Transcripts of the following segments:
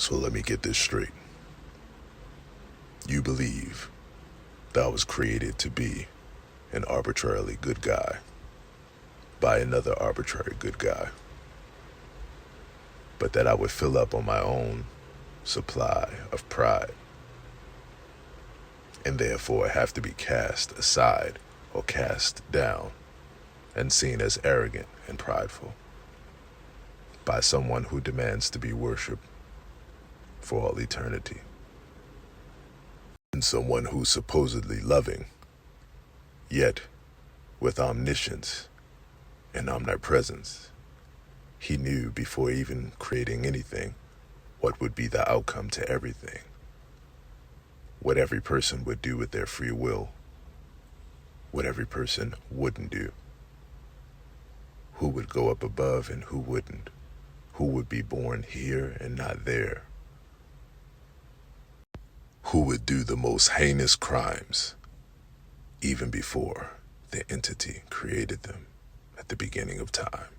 So let me get this straight. You believe that I was created to be an arbitrarily good guy by another arbitrary good guy, but that I would fill up on my own supply of pride and therefore have to be cast aside or cast down and seen as arrogant and prideful by someone who demands to be worshipped for all eternity, and someone who's supposedly loving, yet with omniscience and omnipresence, he knew before even creating anything what would be the outcome to everything, what every person would do with their free will, what every person wouldn't do, who would go up above and who wouldn't, who would be born here and not there, who would do the most heinous crimes even before the entity created them at the beginning of time,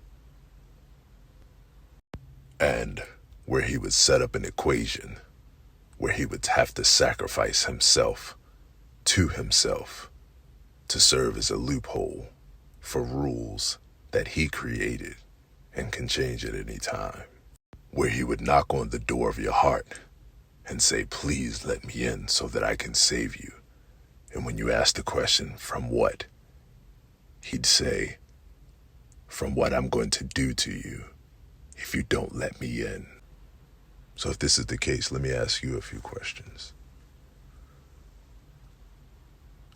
and where he would set up an equation where he would have to sacrifice himself to serve as a loophole for rules that he created and can change at any time, where he would knock on the door of your heart and say, please let me in so that I can save you. And when you ask the question, from what? He'd say, from what I'm going to do to you if you don't let me in. So if this is the case, let me ask you a few questions.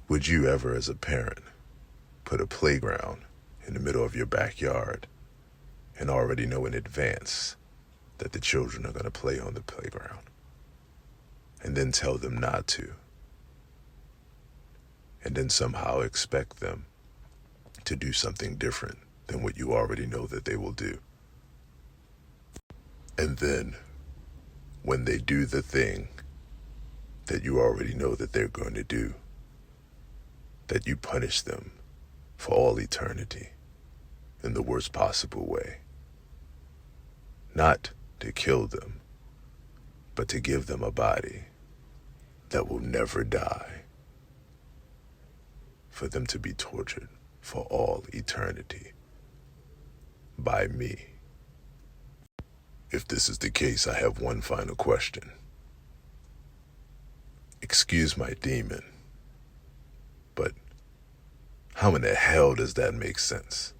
Would you ever, as a parent, put a playground in the middle of your backyard and already know in advance that the children are going to play on the playground, and then tell them not to, and then somehow expect them to do something different than what you already know that they will do? And then, when they do the thing that you already know that they're going to do, that you punish them for all eternity in the worst possible way. Not to kill them, but to give them a body that will never die, for them to be tortured for all eternity by me. If this is the case, I have one final question. Excuse my demon, but how in the hell does that make sense?